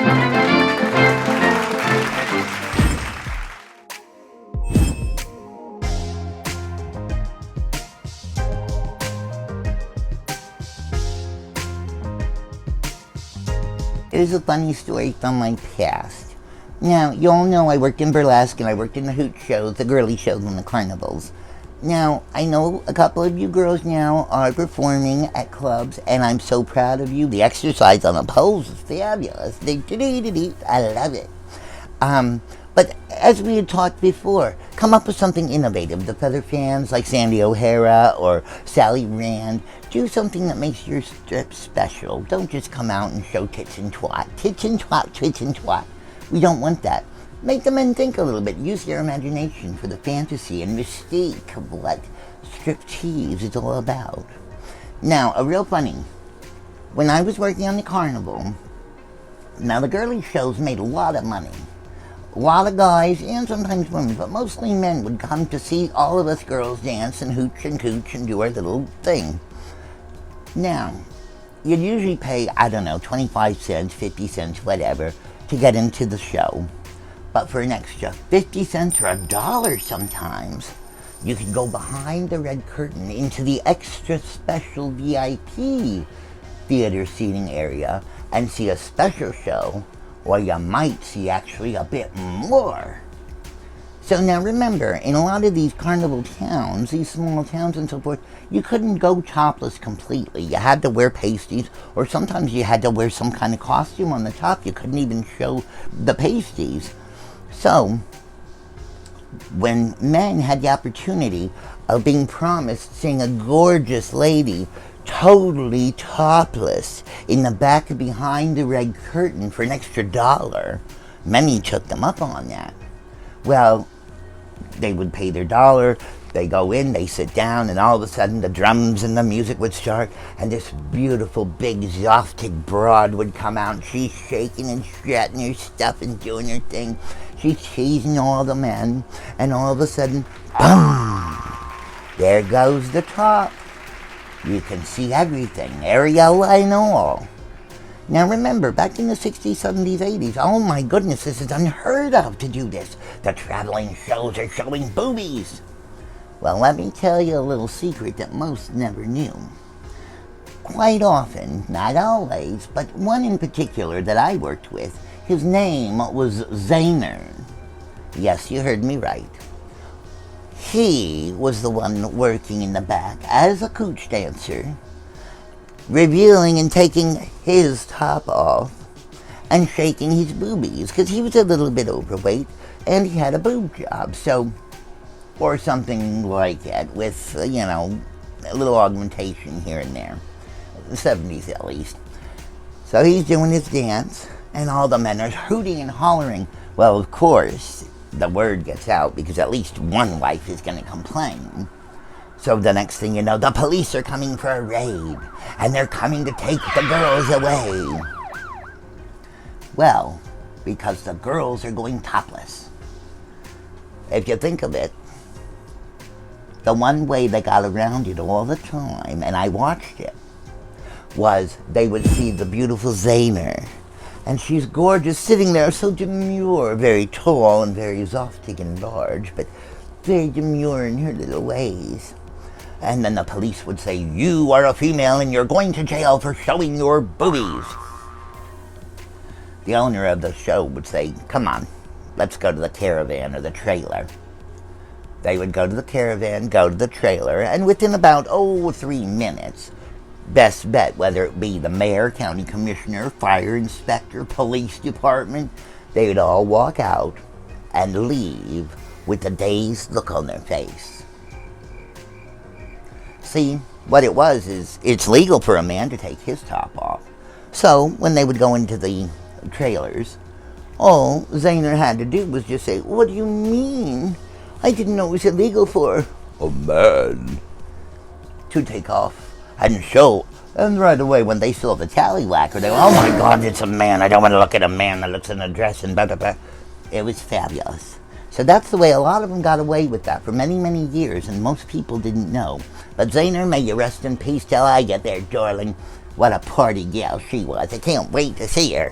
Here's a funny story from my past. Now, you all know I worked in burlesque and I worked in the hoot shows, the girly shows and the carnivals. Now, I know a couple of you girls now are performing at clubs, and I'm so proud of you. The exercise on the poles is fabulous. I love it. But as we had talked before, come up with something innovative. The feather fans like Sandy O'Hara or Sally Rand. Do something that makes your strip special. Don't just come out and show tits and twat. Tits and twat, tits and twat. We don't want that. Make the men think a little bit. Use their imagination for the fantasy and mystique of what striptease is all about. Now, a real funny. When I was working on the Carnival, now the girly shows made a lot of money. A lot of guys, and sometimes women, but mostly men, would come to see all of us girls dance and hooch and cooch and do our little thing. Now, you'd usually pay, I don't know, 25 cents, 50 cents, whatever, to get into the show. But for an extra 50 cents or $1 sometimes, you could go behind the red curtain into the extra special VIP theater seating area and see a special show, or you might see actually a bit more. So now remember, in a lot of these carnival towns, these small towns and so forth, you couldn't go topless completely. You had to wear pasties, or sometimes you had to wear some kind of costume on the top. You couldn't even show the pasties. So, when men had the opportunity of being promised seeing a gorgeous lady totally topless in the back of behind the red curtain for an extra $1, many took them up on that. Well, they would pay their $1, they go in, they sit down, and all of a sudden the drums and the music would start, and this beautiful, big, exotic broad would come out. She's shaking and strutting her stuff and doing her thing. She's teasing all the men, and all of a sudden, boom! There goes the top. You can see everything, areola and all. Now remember, back in the 60s, 70s, 80s, oh my goodness, this is unheard of to do this. The traveling shows are showing boobies. Well, let me tell you a little secret that most never knew. Quite often, not always, but one in particular that I worked with, his name was Zayner. Yes, you heard me right. He was the one working in the back as a cooch dancer, revealing and taking his top off and shaking his boobies, because he was a little bit overweight and he had a boob job, so, or something like that, with, you know, a little augmentation here and there, the 70s at least. So he's doing his dance, and all the men are hooting and hollering. Well, of course, the word gets out, because at least one wife is going to complain. So the next thing you know, the police are coming for a raid, and they're coming to take the girls away. Well, because the girls are going topless. If you think of it, the one way they got around it all the time, and I watched it, was they would see the beautiful Zayner, and she's gorgeous, sitting there so demure, very tall and very exotic and large, but very demure in her little ways. And then the police would say, "You are a female and you're going to jail for showing your boobies." The owner of the show would say, "Come on, let's go to the caravan or the trailer." They would go to the caravan, go to the trailer, and within about, 3 minutes, best bet, whether it be the mayor, county commissioner, fire inspector, police department, they would all walk out and leave with a dazed look on their face. See, what it was is, it's legal for a man to take his top off. So, when they would go into the trailers, all Zayner had to do was just say, "What do you mean? I didn't know it was illegal for a man to take off and show." And right away, when they saw the tallywhacker, they were, "Oh my God, it's a man. I don't want to look at a man that looks in a dress," and blah, blah, blah. It was fabulous. So that's the way a lot of them got away with that for many, many years, and most people didn't know. But Zayner, may you rest in peace till I get there, darling. What a party gal she was. I can't wait to see her.